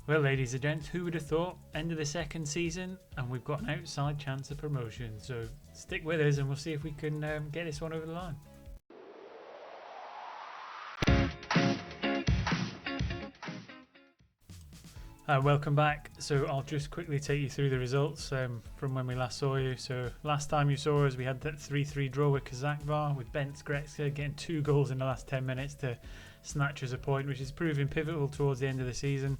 Well, ladies and gents, who would have thought? End of the second season, and we've got an outside chance of promotion. So stick with us, and we'll see if we can get this one over the line. Welcome back. So I'll just quickly take you through the results from when we last saw you. So last time you saw us, we had that 3-3 draw with Kazakvar, with Bent Gretzer getting 2 goals in the last 10 minutes to snatch us a point, which is proving pivotal towards the end of the season.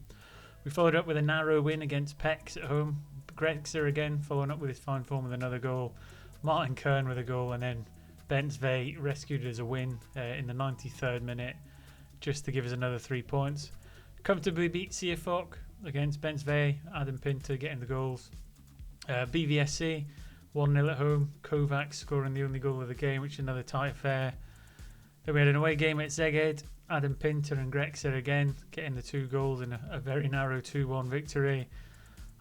We followed up with a narrow win against Pecs at home. Gretzer again following up with his fine form with another goal. Martin Kern with a goal, and then Bentvej rescued us a win in the 93rd minute just to give us another 3 points. Comfortably beat Budafok against Bentvej, Adam Pinter getting the goals. BVSC 1-0 at home, Kovacs scoring the only goal of the game, which is another tight affair. Then we had an away game at Szeged, Adam Pinter and Gretzer again getting the 2 goals in a very narrow 2-1 victory.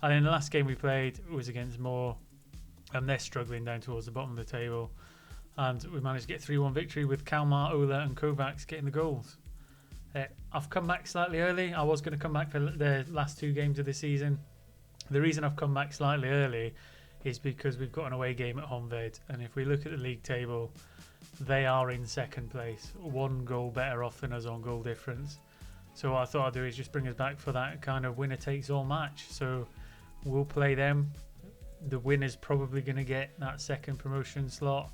And then the last game we played was against Moore, and they're struggling down towards the bottom of the table. And we managed to get 3-1 victory with Kalmar, Ola and Kovacs getting the goals. I've come back slightly early. I was going to come back for the last 2 games of the season. The reason I've come back slightly early is because we've got an away game at Honved, and if we look at the league table, they are in second place, 1 goal better off than us on goal difference. So what I thought I'd do is just bring us back for that kind of winner takes all match. So we'll play them. The winner's probably going to get that second promotion slot.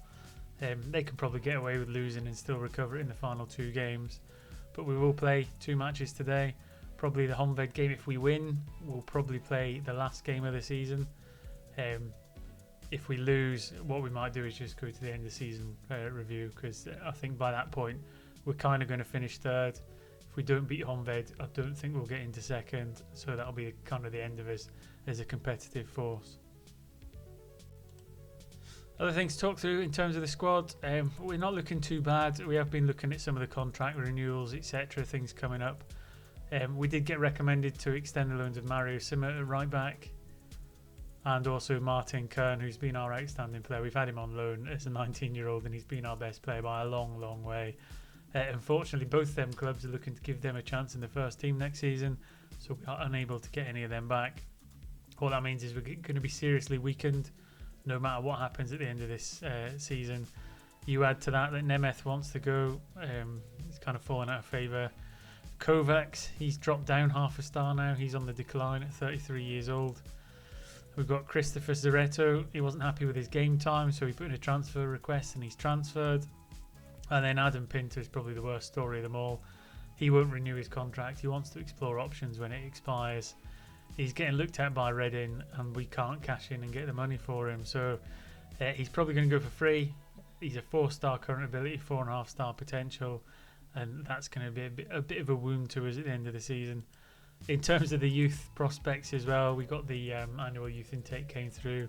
They can probably get away with losing and still recover it in the final 2 games. But we will play 2 matches today. Probably the Honved game, if we win, we'll probably play the last game of the season. If we lose, what we might do is just go to the end of the season review, because I think by that point we're kind of going to finish 3rd. If we don't beat Honved, I don't think we'll get into 2nd, so that'll be kind of the end of us as a competitive force. Other things to talk through in terms of the squad, we're not looking too bad. We have been looking at some of the contract renewals, etc., things coming up. We did get recommended to extend the loans of Mario Simmer at right back, and also Martin Kern, who's been our outstanding player. We've had him on loan as a 19-year-old, and he's been our best player by a long, long way. Unfortunately, both them clubs are looking to give them a chance in the first team next season, so we are unable to get any of them back. What that means is we're going to be seriously weakened no matter what happens at the end of this season. You add to that Nemeth wants to go. He's kind of fallen out of favour. Kovacs, he's dropped down half a star now. He's on the decline at 33 years old. We've got Christopher Zaretto. He wasn't happy with his game time, so he put in a transfer request and he's transferred. And then Adam Pinter is probably the worst story of them all. He won't renew his contract. He wants to explore options when it expires. He's getting looked at by Reading, and we can't cash in and get the money for him. So he's probably going to go for free. He's a 4-star current ability, 4.5-star potential, and that's going to be a bit of a wound to us at the end of the season. In terms of the youth prospects as well, we got the annual youth intake came through.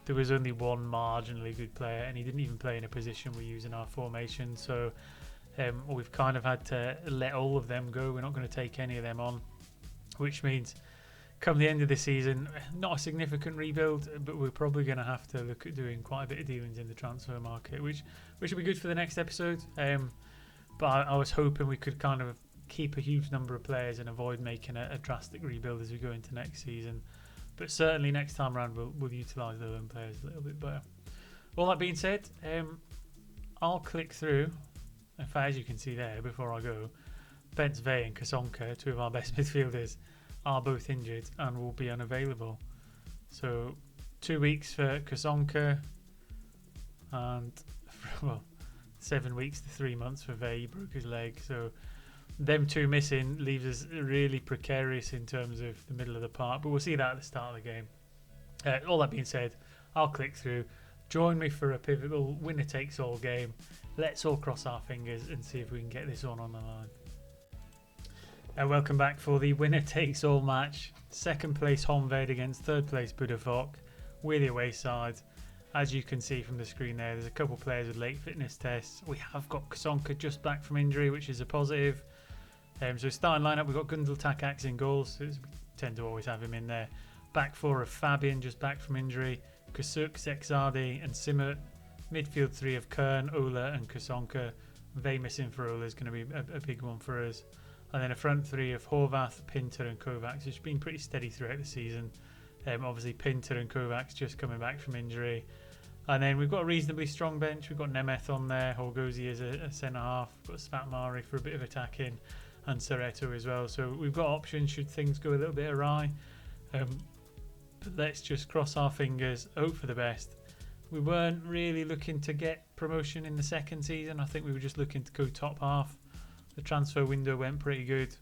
There was only 1 marginally good player, and he didn't even play in a position we use in our formation. So we've kind of had to let all of them go. We're not going to take any of them on, which means come the end of the season, not a significant rebuild, but we're probably going to have to look at doing quite a bit of dealings in the transfer market, which will be good for the next episode. But I was hoping we could kind of keep a huge number of players and avoid making a drastic rebuild as we go into next season. But certainly next time around we'll utilise the loan players a little bit better. All that being said, I'll click through. In fact, as you can see there, before I go, Bentvej and Kasonka, 2 of our best midfielders, are both injured and will be unavailable. So 2 weeks for Kasonka, and 7 weeks to 3 months for Vey. He broke his leg, so them 2 missing leaves us really precarious in terms of the middle of the park, but we'll see that at the start of the game. All that being said, I'll click through. Join me for a pivotal winner takes all game. Let's all cross our fingers and see if we can get this one on the line. Welcome back for the winner takes all match. 2nd place Honved against 3rd place Budafok. We're the away side. As you can see from the screen there, there's a couple of players with late fitness tests. We have got Kasonka just back from injury, which is a positive. So starting lineup, we've got Gundel Takacs in goals. We tend to always have him in there. Back 4 of Fabian, just back from injury. Kasuk, Sexardi and Simmer. Midfield 3 of Kern, Ola and Kasonka. Vey missing for Ola is going to be a big one for us. And then a front three of Horvath, Pinter and Kovacs, which has been pretty steady throughout the season. Obviously Pinter and Kovacs just coming back from injury. And then we've got a reasonably strong bench. We've got Nemeth on there, Horgozy as a centre-half, we've got Svatmari for a bit of attacking, and Soreto as well. So we've got options should things go a little bit awry. But let's just cross our fingers, hope for the best. We weren't really looking to get promotion in the second season. I think we were just looking to go top half. The transfer window went pretty good.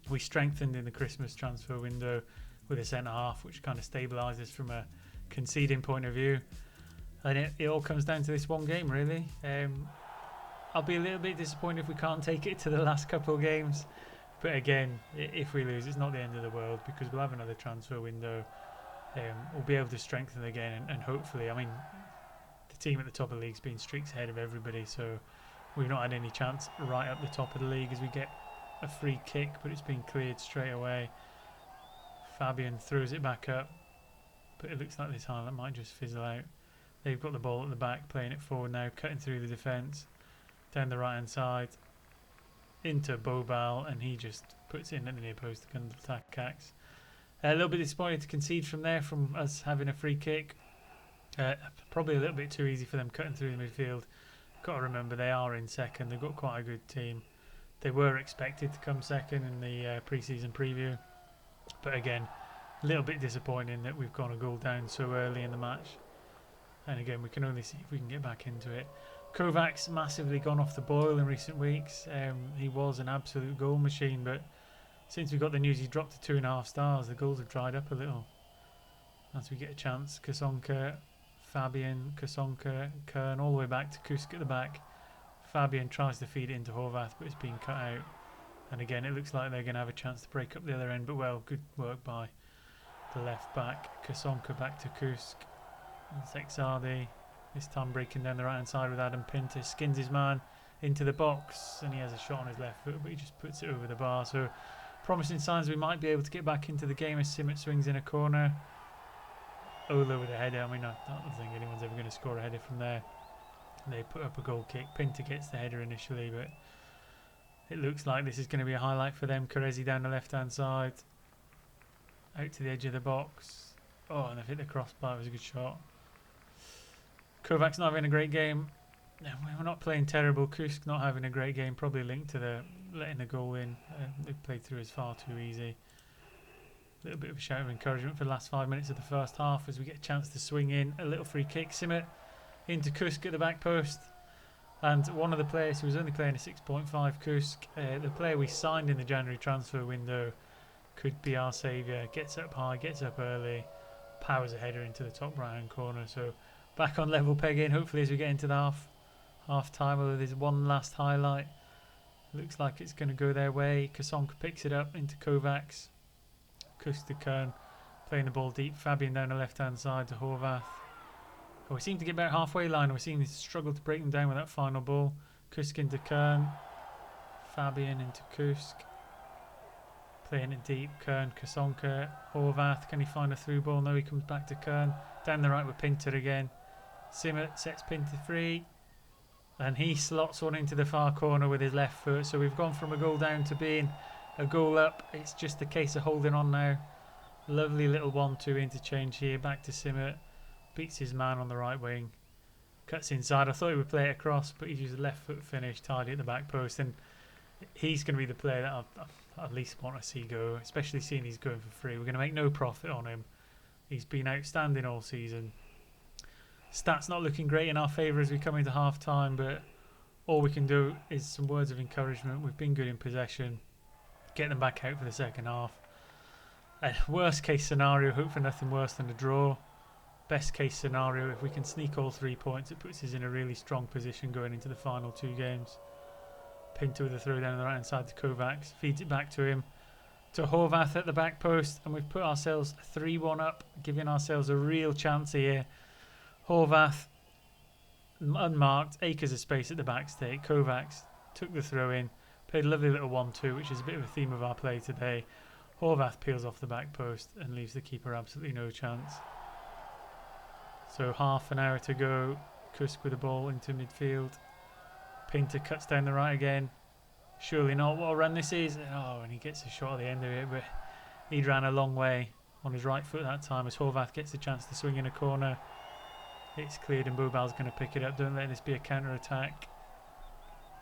We strengthened in the Christmas transfer window with a centre-half, which kind of stabilises from a conceding point of view. And it all comes down to this one game, really. I'll be a little bit disappointed if we can't take it to the last couple of games. But again, if we lose, it's not the end of the world, because we'll have another transfer window. We'll be able to strengthen again, and hopefully, I mean, the team at the top of the league's been streaks ahead of everybody, so we've not had any chance right up the top of the league as we get a free kick, but it's been cleared straight away. Fabian throws it back up, but it looks like this highlight might just fizzle out. They've got the ball at the back, playing it forward now, cutting through the defence, down the right hand side, into Bobal, and he just puts it in at the near post to attack Cax. A little bit disappointed to concede from there, from us having a free kick. Probably a little bit too easy for them cutting through the midfield. Got to remember they are in second. They've got quite a good team. They were expected to come second in the pre-season preview, but again, a little bit disappointing that we've gone a goal down so early in the match. And again, we can only see if we can get back into it. Kovacs massively gone off the boil in recent weeks. He was an absolute goal machine, but since we got the news he dropped to 2.5 stars, the goals have dried up a little. As we get a chance, Kasonka, Fabian, Kasonka, Kern, all the way back to Kusk at the back. Fabian tries to feed it into Horvath, but it's been cut out. And again, it looks like they're going to have a chance to break up the other end, but well, good work by the left back. Kasonka back to Kusk. Zexardi, this time breaking down the right hand side with Adam Pinter, skins his man into the box, and he has a shot on his left foot, but he just puts it over the bar. So promising signs we might be able to get back into the game as Simmet swings in a corner. Ola with a header. I mean, I don't think anyone's ever going to score a header from there. They put up a goal kick. Pinter gets the header initially, but it looks like this is going to be a highlight for them. Carezzi down the left hand side, out to the edge of the box. Oh, and they've hit the crossbar. It was a good shot. Kovacs not having a great game. We're not playing terrible. Kusk not having a great game, probably linked to the letting the goal in. They played through us far too easy. A little bit of a shout of encouragement for the last 5 minutes of the first half as we get a chance to swing in a little free kick. Simmet into Kusk at the back post, and one of the players who was only playing a 6.5, Kusk, the player we signed in the January transfer window, could be our saviour. Gets up high, gets up early, powers a header into the top right hand corner. So back on level pegging, hopefully, as we get into the half time. Although there's one last highlight, looks like it's going to go their way. Kasonka picks it up into Kovacs. Kusk to Kern, playing the ball deep. Fabian down the left hand side to Horvath. Oh, we seem to get about halfway line. We're seeing this struggle to break them down with that final ball. Kusk into Kern. Fabian into Kusk. Playing it deep. Kern, Kasonka, Horvath. Can he find a through ball? No, he comes back to Kern. Down the right with Pinter again. Simmet sets Pinter free. And he slots one into the far corner with his left foot. So we've gone from a goal down to being a goal up. It's just a case of holding on now. Lovely little 1-2 interchange here. Back to Simmet. Beats his man on the right wing. Cuts inside. I thought he would play it across, but he's used a left foot finish, tidy at the back post. And he's going to be the player that I at least want to see go, especially seeing he's going for free. We're going to make no profit on him. He's been outstanding all season. Stats not looking great in our favour as we come into half time, but all we can do is some words of encouragement. We've been good in possession. Get them back out for the second half. Worst case scenario, hope for nothing worse than a draw. Best case scenario, if we can sneak all 3 points, it puts us in a really strong position going into the final 2 games. Pinter with a throw down on the right hand side to Kovacs, feeds it back to him, to Horvath at the back post, and we've put ourselves 3-1 up, giving ourselves a real chance here. Horvath unmarked, acres of space at the back stake. Kovacs took the throw in, played a lovely little 1-2, which is a bit of a theme of our play today. Horvath peels off the back post and leaves the keeper absolutely no chance. So half an hour to go. Kusk with the ball into midfield. Pinter cuts down the right again. Surely not. What a run this is. Oh, and he gets a shot at the end of it, but he ran a long way on his right foot that time as Horvath gets the chance to swing in a corner. It's cleared and Bobal's going to pick it up. Don't let this be a counter-attack.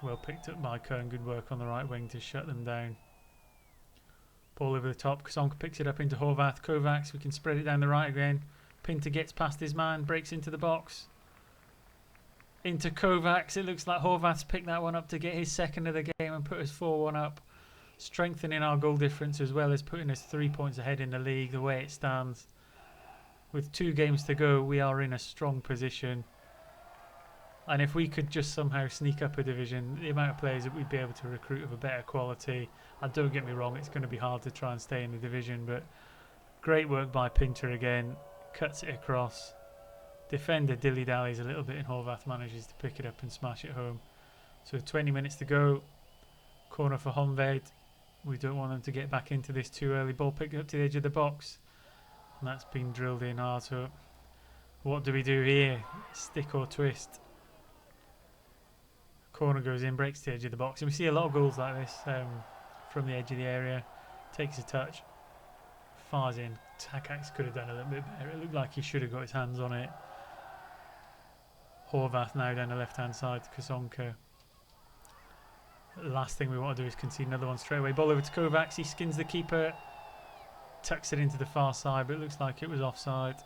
Well picked up by Kern. Good work on the right wing to shut them down. Ball over the top. Kasonka picks it up into Horvath. Kovacs, we can spread it down the right again. Pinter gets past his man, breaks into the box. Into Kovacs. It looks like Horvath's picked that one up to get his second of the game and put us 4-1 up. Strengthening our goal difference as well as putting us 3 points ahead in the league the way it stands. With 2 games to go, we are in a strong position. And if we could just somehow sneak up a division, the amount of players that we'd be able to recruit of a better quality, and don't get me wrong, it's going to be hard to try and stay in the division, but great work by Pinter again, cuts it across. Defender dilly-dallies a little bit and Horvath manages to pick it up and smash it home. So 20 minutes to go, corner for Honved. We don't want them to get back into this too early. Ball picked up to the edge of the box, and that's been drilled in hard. So what do we do here? Stick or twist? Corner goes in, breaks the edge of the box, and we see a lot of goals like this from the edge of the area. Takes a touch, fires in. Takacs could have done a little bit better. It looked like he should have got his hands on it. Horvath now down the left hand side to Kasonka. The last thing we want to do is concede another one straight away. Ball over to Kovacs, he skins the keeper, tucks it into the far side, but it looks like it was offside.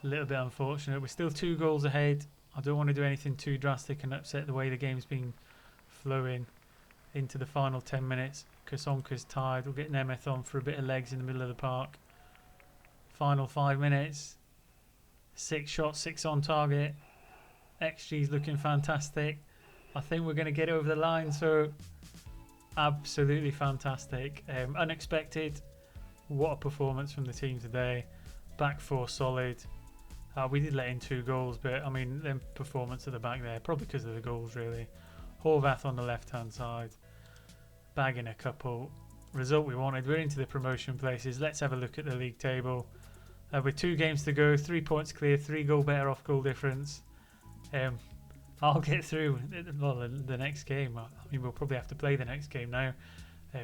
A little bit unfortunate. We're still 2 goals ahead. I don't want to do anything too drastic and upset the way the game's been flowing into the final 10 minutes. Kasonka's tired. We'll get Nemeth on for a bit of legs in the middle of the park. Final 5 minutes. 6 shots, 6 on target. XG's looking fantastic. I think we're going to get over the line, so absolutely fantastic. Unexpected. What a performance from the team today. Back 4 solid. We did let in 2 goals, but I mean, them performance at the back there, probably because of the goals really. Horvath on the left hand side, bagging a couple. Result we wanted. We're into the promotion places. Let's have a look at the league table. With 2 games to go, 3 points clear, 3 goal better off goal difference. I'll get through the next game. I mean, we'll probably have to play the next game now.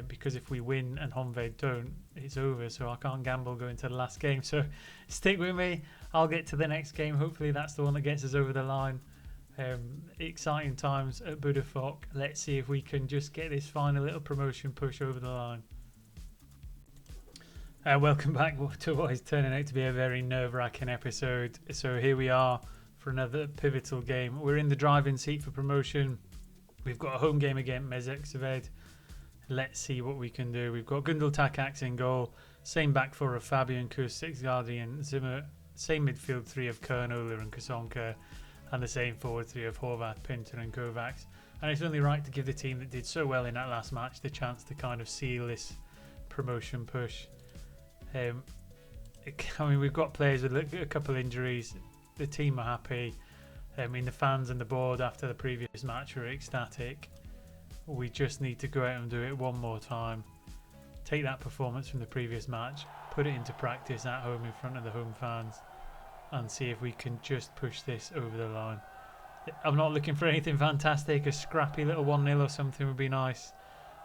Because if we win and Honved don't, it's over, so I can't gamble going to the last game. So stick with me. I'll get to the next game. Hopefully that's the one that gets us over the line. Exciting times at Budafok. Let's see if we can just get this final little promotion push over the line. Welcome back to what is turning out to be a very nerve-wracking episode. So here we are for another pivotal game. We're in the driving seat for promotion. We've got a home game against Mezek. Let's see what we can do. We've got Gundel Takacs in goal. Same back four of Fabian, Kus, Sixgardi and Zimmer. Same midfield 3 of Kern, Oler and Kasonka. And the same forward 3 of Horvath, Pinter and Kovacs. And it's only right to give the team that did so well in that last match the chance to kind of seal this promotion push. I mean, we've got players with a couple injuries. The team are happy. I mean, the fans and the board after the previous match were ecstatic. We just need to go out and do it one more time. Take that performance from the previous match, put it into practice at home in front of the home fans, and see if we can just push this over the line. I'm not looking for anything fantastic. A scrappy little 1-0 or something would be nice.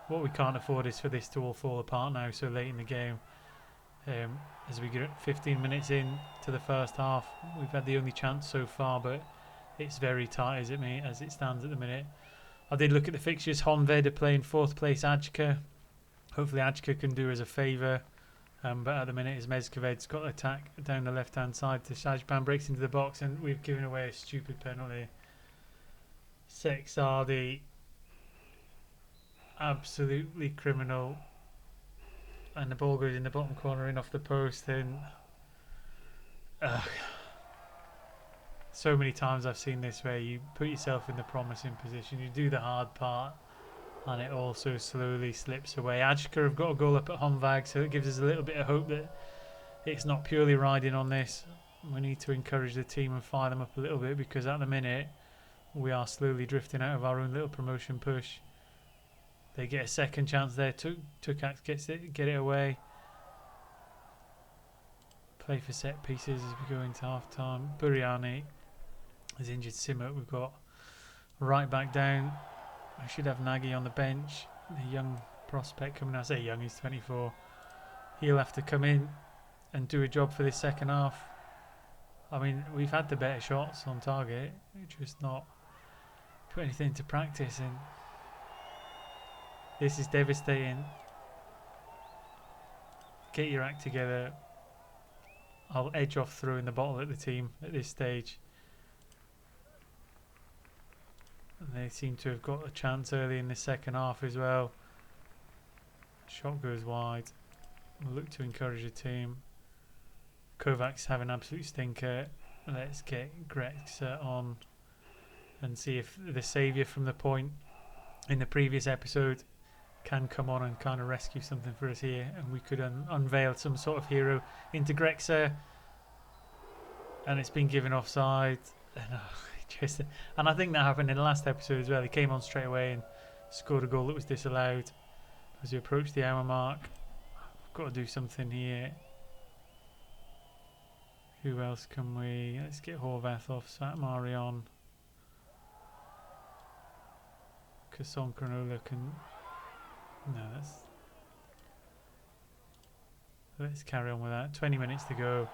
What we can't afford is for this to all fall apart now so late in the game. As we get 15 minutes in to the first half, we've had the only chance so far, but it's very tight as it stands at the minute. I did look at the fixtures. Honved are playing 4th place Ajka. Hopefully Ajka can do us a favour. But at the minute, as Mezkeved's got attack down the left-hand side to Sajban, breaks into the box, and we've given away a stupid penalty. Sexardi, absolutely criminal. And the ball goes in the bottom corner, in off the post, and so many times I've seen this where you put yourself in the promising position, you do the hard part, and it also slowly slips away. Ajka have got a goal up at Honvag, so it gives us a little bit of hope that it's not purely riding on this. We need to encourage the team and fire them up a little bit, because at the minute we are slowly drifting out of our own little promotion push. They get a second chance there. Tukac get it away. Play for set pieces as we go into half time. Buriani has injured Simmer. We've got right back down. We should have Nagy on the bench, the young prospect coming. I say young, he's 24. He'll have to come in and do a job for this second half. I mean, we've had the better shots on target, just not put anything into practice, and this is devastating. Get your act together. I'll edge off throwing the bottle at the team at this stage. And they seem to have got a chance early in the second half as well. Shot goes wide. We'll look to encourage the team. Kovacs have an absolute stinker. Let's get Grexa on and see if the saviour from the point in the previous episode can come on and kind of rescue something for us here, and we could unveil some sort of hero into Grexa. And it's been given offside. And I think that happened in the last episode as well. He came on straight away and scored a goal that was disallowed as we approached the hour mark. We've got to do something here. Who else can we... Let's get Horvath off. Satmari on. Kasonka and Ola can... No, that's... Let's carry on with that. 20 minutes to go.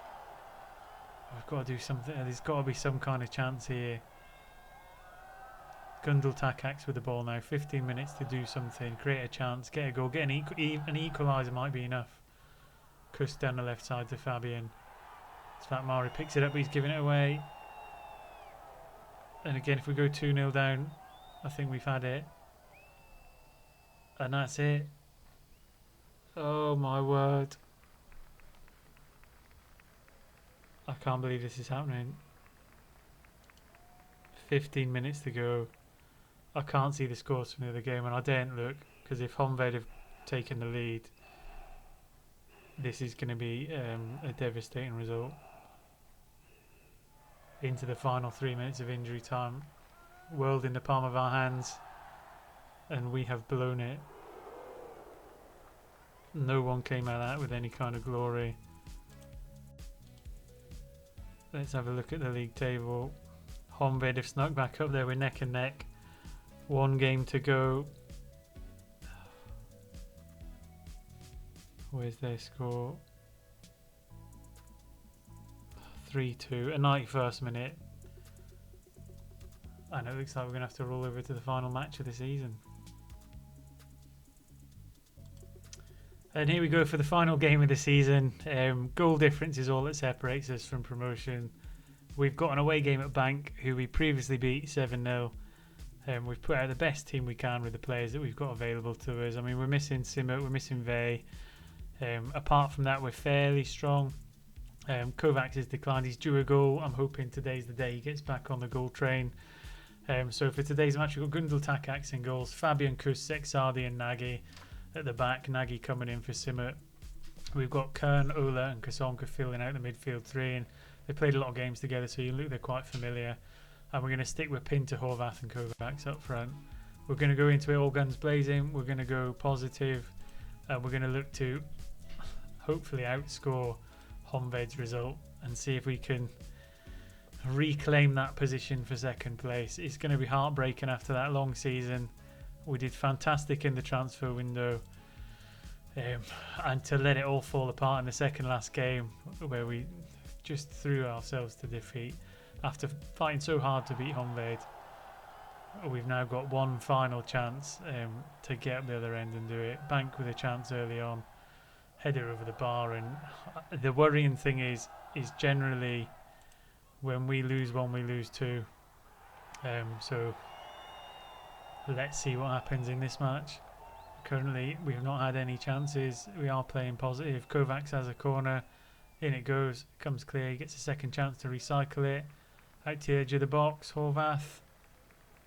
We've got to do something. There's got to be some kind of chance here. Gundel Takacs with the ball now. 15 minutes to do something. Create a chance. Get a goal. Get an equaliser might be enough. Kuss down the left side to Fabian. Svatmari picks it up, but he's giving it away. And again, if we go 2-0 down, I think we've had it. And that's it. Oh my word. I can't believe this is happening. 15 minutes to go. I can't see the scores from the other game, and I daren't look, because if Honved have taken the lead, this is going to be a devastating result. Into the final 3 minutes of injury time. World in the palm of our hands, and we have blown it. No one came out of that with any kind of glory. Let's have a look at the league table. Honved have snuck back up there. We're neck and neck. One game to go. Where's their score? 3-2. A 91st minute. And it looks like we're going to have to roll over to the final match of the season. And here we go for the final game of the season. Goal difference is all that separates us from promotion. We've got an away game at Bank, who we previously beat 7-0. We've put out the best team we can with the players that we've got available to us. I mean, we're missing Simut, we're missing Vey. Apart from that, we're fairly strong. Kovacs has declined. He's due a goal. I'm hoping today's the day he gets back on the goal train. So for today's match, we've got Gundel Takacs in goals, Fabian Kuss, Sexardi and Nagy at the back. Nagy coming in for Simut. We've got Kern, Ola and Kasonka filling out the midfield three, and they played a lot of games together, so you look they're quite familiar. And we're going to stick with Pinter, Horvath and Kovacs up front. We're going to go into it all guns blazing. We're going to go positive, and we're going to look to hopefully outscore Honved's result and see if we can reclaim that position for second place. It's going to be heartbreaking after that long season. We did fantastic in the transfer window, and to let it all fall apart in the second last game where we just threw ourselves to defeat after fighting so hard to beat Honved. We've now got one final chance to get up the other end and do it. Bank with a chance early on, header over the bar, and the worrying thing is generally when we lose one, we lose two. So let's see what happens in this match. Currently, we've not had any chances. We are playing positive. Kovacs has a corner. In it goes. Comes clear. He gets a second chance to recycle it. Out to the edge of the box. Horvath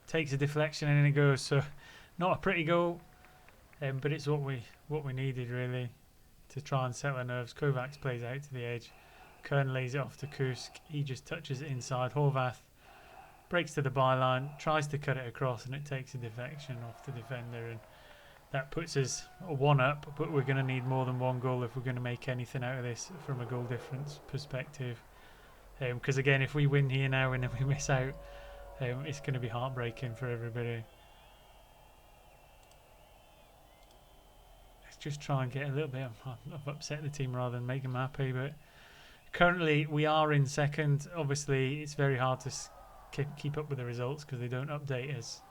takes a deflection and in it goes. So not a pretty goal, but it's what we needed really to try and settle our nerves. Kovacs plays out to the edge. Kern lays it off to Kusk. He just touches it inside. Horvath breaks to the byline, tries to cut it across, and it takes a deflection off the defender, and that puts us one up. But we're going to need more than one goal if we're going to make anything out of this from a goal difference perspective. Because again, if we win here now and then we miss out, it's going to be heartbreaking for everybody. just try and get a little bit of upset the team rather than make them happy. But currently we are in second. Obviously, it's very hard to keep up with the results because they don't update as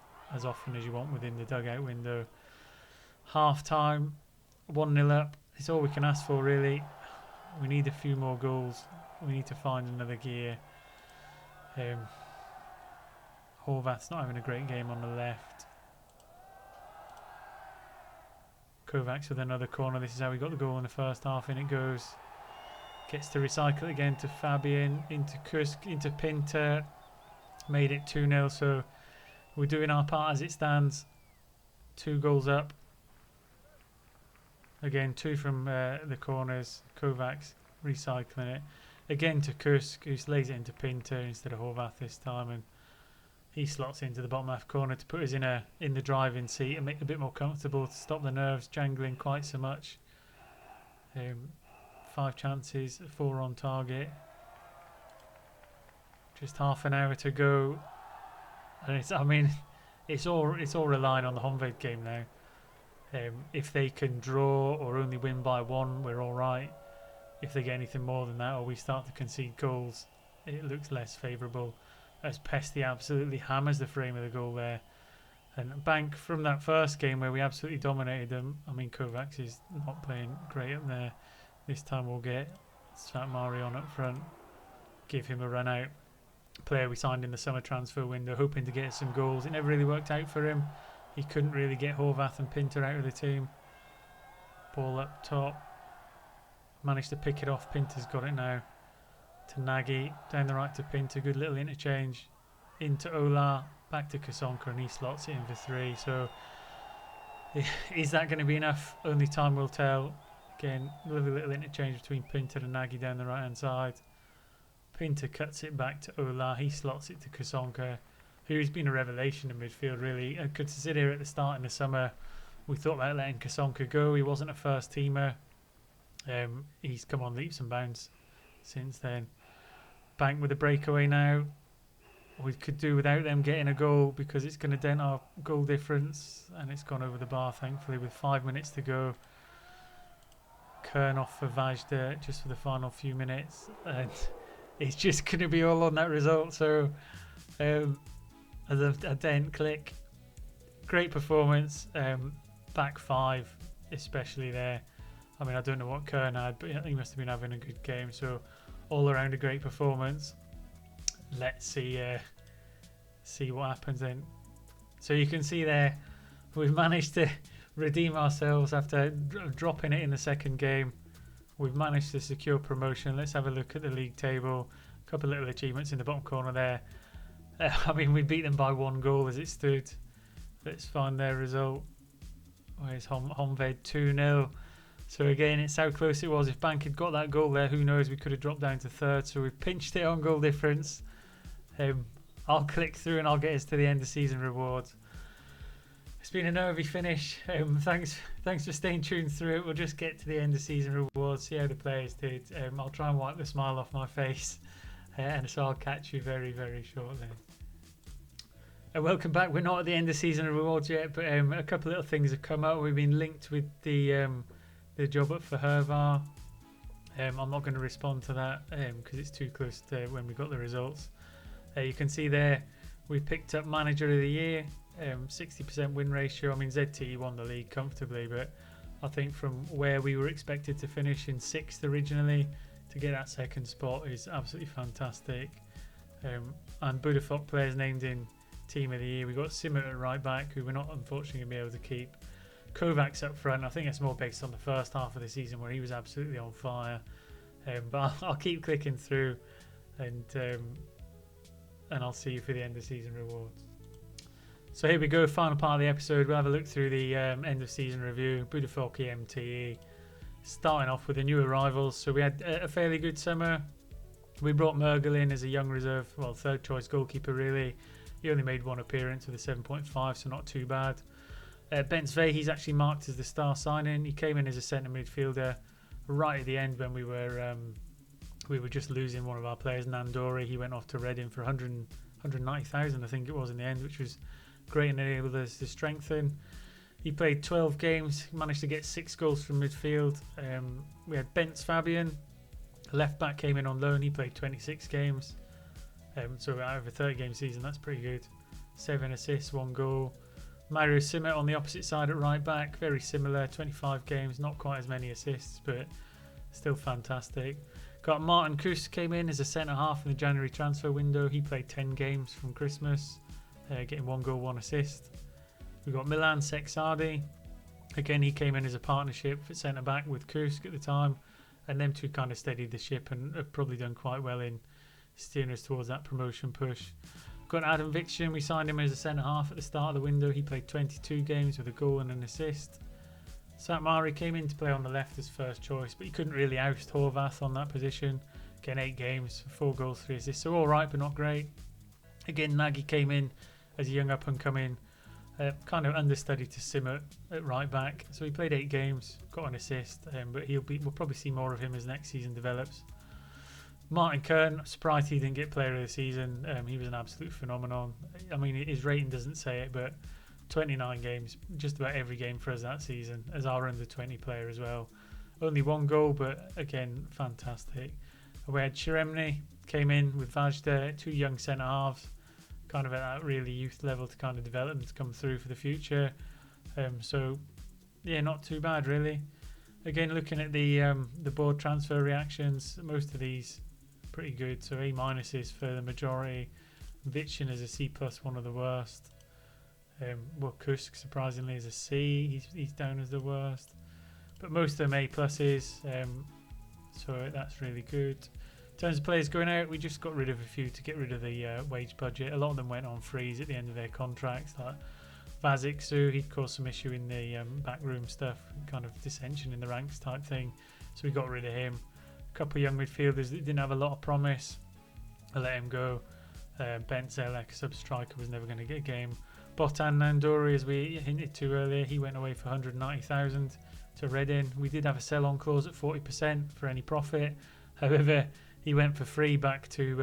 often as you want within the dugout window. Half time, 1-0 up. It's all we can ask for, really. We need a few more goals. We need to find another gear. Horvath's not having a great game on the left. Kovacs with another corner. This is how we got the goal in the first half. In it goes. Gets to recycle again to Fabian, into Kusk, into Pinter. Made it 2-0, so we're doing our part as it stands. 2 goals up. Again, 2 from the corners. Kovacs recycling it. Again to Kusk, who lays it into Pinter instead of Horvath this time, and he slots into the bottom left corner to put us in the driving seat and make it a bit more comfortable, to stop the nerves jangling quite so much. 5 chances, 4 on target. Just half an hour to go, and it's all relying on the Honved game now. If they can draw or only win by 1, we're all right. If they get anything more than that, or we start to concede goals, it looks less favourable, as Pesti absolutely hammers the frame of the goal there. And Bank, from that first game where we absolutely dominated them, Kovacs is not playing great up there. This time we'll get Svatmari on up front, give him a run out. Player we signed in the summer transfer window, hoping to get some goals. It never really worked out for him. He couldn't really get Horvath and Pinter out of the team. Ball up top. Managed to pick it off. Pinter's got it now. To Nagy. Down the right to Pinter. Good little interchange. Into Ola. Back to Kasonka, and he slots it in for 3. So is that going to be enough? Only time will tell. Again, lovely little interchange between Pinter and Nagy down the right hand side. Pinter cuts it back to Ola. He slots it to Kasonka, who's been a revelation in midfield, really. I could sit here at the start in the summer. We thought about letting Kasonka go. He wasn't a first teamer. He's come on leaps and bounds since then. Bank with a breakaway now. We could do without them getting a goal because it's going to dent our goal difference, and it's gone over the bar, thankfully, with 5 minutes to go. Kern off for Vajda just for the final few minutes, and it's just going to be all on that result. So a dent click. Great performance. Back 5 especially there. I don't know what Kern had, but he must have been having a good game. So all around a great performance. Let's see what happens then. So you can see there, we've managed to redeem ourselves after dropping it in the second game. We've managed to secure promotion. Let's have a look at the league table. A couple of little achievements in the bottom corner there. We beat them by 1 goal as it stood. Let's find their result. Where's Honved? 2-0. So again, it's how close it was. If Bank had got that goal there, who knows, we could have dropped down to 3rd. So we've pinched it on goal difference. I'll click through and I'll get us to the end of season rewards. It's been a nervy finish. Thanks for staying tuned through it. We'll just get to the end of season rewards, see how the players did. I'll try and wipe the smile off my face. And so I'll catch you very, very shortly. Welcome back. We're not at the end of season rewards yet, but a couple of little things have come up. We've been linked with the job up for Hervar. I'm not going to respond to that because it's too close to when we got the results. You can see there we picked up Manager of the Year, 60% win ratio. ZTE won the league comfortably, but I think from where we were expected to finish in 6th originally, to get that 2nd spot is absolutely fantastic. And Budafok players named in Team of the Year. We got Simmer at right back, who we're not unfortunately going to be able to keep. Kovacs up front. I think it's more based on the first half of the season where he was absolutely on fire. But I'll keep clicking through, and I'll see you for the end of season rewards. So here we go, final part of the episode. We'll have a look through the end of season review. Budafok EMTE. Starting off with the new arrivals. So we had a fairly good summer. We brought Mergel in as a young reserve, 3rd choice goalkeeper really. He only made 1 appearance with a 7.5, so not too bad. Bence Vey, he's actually marked as the star signing. He came in as a centre midfielder right at the end when we were just losing one of our players, Nandori. He went off to Reading for 190,000, I think it was in the end, which was great and enabled us to strengthen. He played 12 games, managed to get 6 goals from midfield. We had Bence Fabian, left back, came in on loan. He played 26 games. So out of a 30-game season, that's pretty good. 7 assists, 1 goal. Mario Simmet on the opposite side at right back, very similar, 25 games, not quite as many assists, but still fantastic. Got Martin Kus came in as a centre-half in the January transfer window. He played 10 games from Christmas, getting 1 goal, 1 assist. We got Milan Sexardi. Again, he came in as a partnership for centre-back with Kusk at the time, and them two kind of steadied the ship and have probably done quite well in steering us towards that promotion push. Got Adam Viction. We signed him as a centre-half at the start of the window. He played 22 games with a goal and an assist. Satmari came in to play on the left as first choice, but he couldn't really oust Horvath on that position. Again, 8 games, 4 goals, 3 assists. So all right, but not great. Again, Nagy came in as a young up-and-coming, kind of understudy to Simmet at right back. So he played 8 games, got an assist, but we'll probably see more of him as next season develops. Martin Kern, surprised he didn't get player of the season. He was an absolute phenomenon. I mean, his rating doesn't say it, but 29 games, just about every game for us that season, as our under-20 player as well. Only 1 goal, but again, fantastic. We had Cheremny, came in with Vajda, 2 young centre-halves, kind of at that really youth level to kind of develop them to come through for the future. So, yeah, not too bad, really. Again, looking at the board transfer reactions, most of these pretty good. So A- for the majority. Vichin is a C+, one of the worst. Well, Kusk surprisingly is a C. He's down as the worst. But most of them A+. So that's really good. In terms of players going out, we just got rid of a few to get rid of the wage budget. A lot of them went on freeze at the end of their contracts. Like Vazik Su, he'd caused some issue in the backroom stuff, kind of dissension in the ranks type thing. So we got rid of him. A couple of young midfielders that didn't have a lot of promise, I let him go. Ben Zelek, sub-striker, was never going to get a game. Botan Nandori, as we hinted to earlier, he went away for 190,000 to Reading. We did have a sell-on clause at 40% for any profit. However, he went for free back to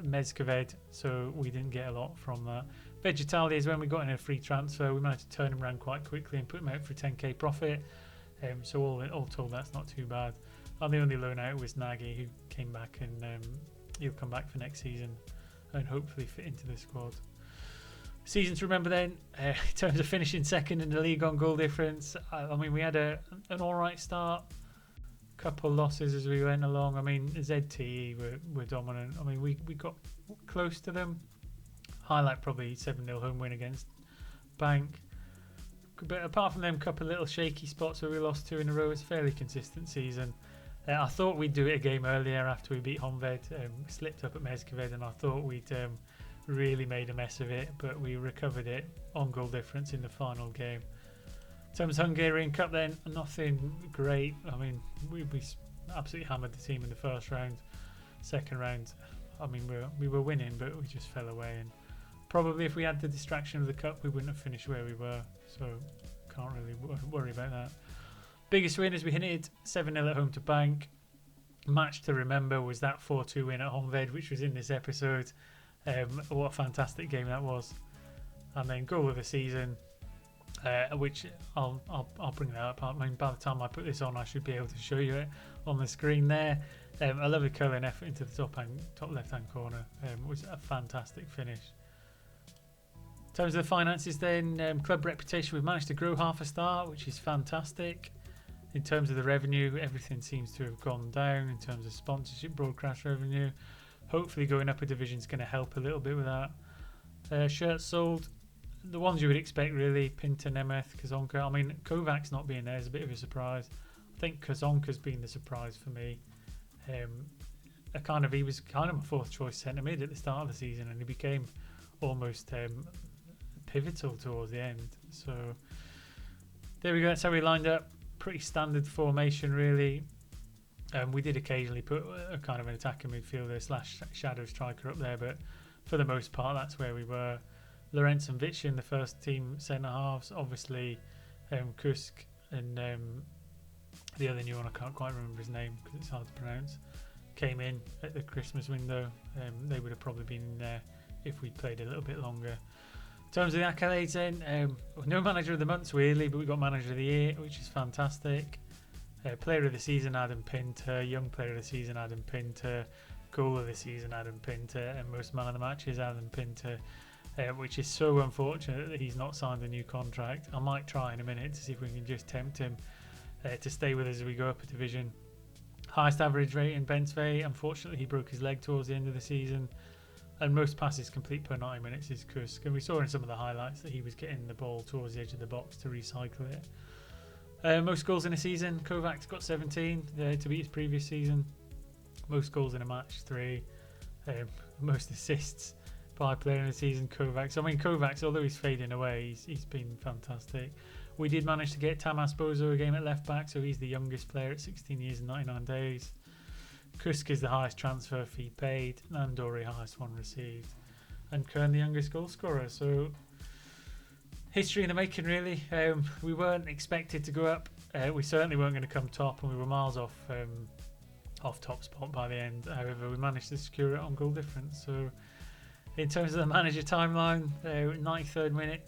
Mezkoved, so we didn't get a lot from that. Vegetali is when we got in a free transfer. We managed to turn him around quite quickly and put him out for a 10k profit. So all told, that's not too bad. And the only loan out was Nagy, who came back, and he'll come back for next season and hopefully fit into the squad. Season to remember then, in terms of finishing second in the league on goal difference, I mean, we had an alright start, couple losses as we went along. I mean, ZTE were dominant. I mean, we got close to them. Highlight probably 7-0 home win against Bank. But apart from them, couple little shaky spots where we lost 2 in a row. It's a fairly consistent season. I thought we'd do it a game earlier after we beat Honved. Slipped up at Mezkoved, and I thought we'd really made a mess of it, but we recovered it on goal difference in the final game. In terms of Hungarian Cup then, nothing great. I mean, we absolutely hammered the team in the first round. Second round, I mean, we were winning, but we just fell away. And probably if we had the distraction of the Cup, we wouldn't have finished where we were. So can't really worry about that. Biggest win as we hinted, 7-0 at home to Bank. Match to remember was that 4-2 win at Honved, which was in this episode. What a fantastic game that was. And then goal of the season, which I'll bring that up. I mean, by the time I put this on, I should be able to show you it on the screen there. A lovely curling effort into the top left hand corner. Was a fantastic finish. In terms of the finances then, club reputation, we've managed to grow half a star, which is fantastic. In terms of the revenue, everything seems to have gone down in terms of sponsorship, broadcast revenue. Hopefully going up a division is going to help a little bit with that. Shirts sold, the ones you would expect really, Pinter, Nemeth, Kazonka. I mean, Kovac's not being there is a bit of a surprise. I think Kazonka's been the surprise for me. He was kind of my 4th choice centre mid at the start of the season, and he became almost pivotal towards the end. So there we go, that's how we lined up. Pretty standard formation really. We did occasionally put a kind of an attacking midfielder / shadow striker up there, but for the most part that's where we were. Lorenz and Vichin, the first team centre halves, obviously Kusk and the other new one, I can't quite remember his name because it's hard to pronounce, came in at the Christmas window. They would have probably been in there if we'd played a little bit longer. In terms of the accolades then, no manager of the month weirdly, but we got manager of the year, which is fantastic. Player of the season Adam Pinter, young player of the season Adam Pinter, goal of the season Adam Pinter, and most man of the match is Adam Pinter, which is so unfortunate that he's not signed a new contract. I might try in a minute to see if we can just tempt him to stay with us as we go up a division. Highest average rate in Bensvey, unfortunately he broke his leg towards the end of the season. And most passes complete per 90 minutes is Kusk. And we saw in some of the highlights that he was getting the ball towards the edge of the box to recycle it. Most goals in a season, Kovacs got 17 to beat his previous season. Most goals in a match, 3. Most assists by a player in the season, Kovacs. I mean, Kovacs, although he's fading away, he's been fantastic. We did manage to get Tamas Bozo a game at left back, so he's the youngest player at 16 years and 99 days. Kusk is the highest transfer fee paid, and Dory highest one received, and Kern the youngest goal scorer. So history in the making, really. We weren't expected to go up. We certainly weren't going to come top, and we were miles off top spot by the end. However, we managed to secure it on goal difference. So in terms of the manager timeline, 93rd minute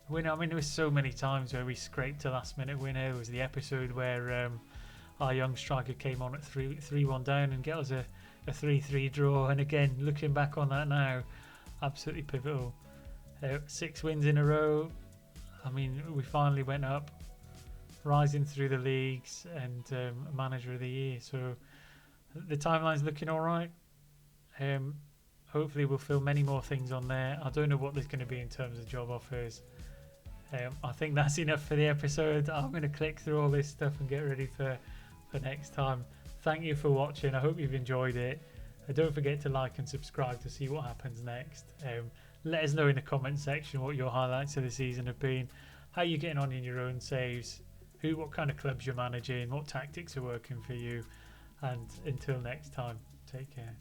winner. I mean, there was so many times where we scraped a last minute winner. There was the episode where our young striker came on at 3-1 down and got us a 3-3 draw. And again, looking back on that now, absolutely pivotal. 6 wins in a row. I mean, we finally went up, rising through the leagues, and manager of the year. So the timeline's looking all right. Hopefully we'll fill many more things on there. I don't know what there's going to be in terms of job offers. I think that's enough for the episode. I'm going to click through all this stuff and get ready for next time. Thank you for watching. I hope you've enjoyed it. Don't forget to like and subscribe to see what happens next. Let us know in the comment section what your highlights of the season have been, how you're getting on in your own saves, what kind of clubs you're managing, what tactics are working for you. And until next time, take care.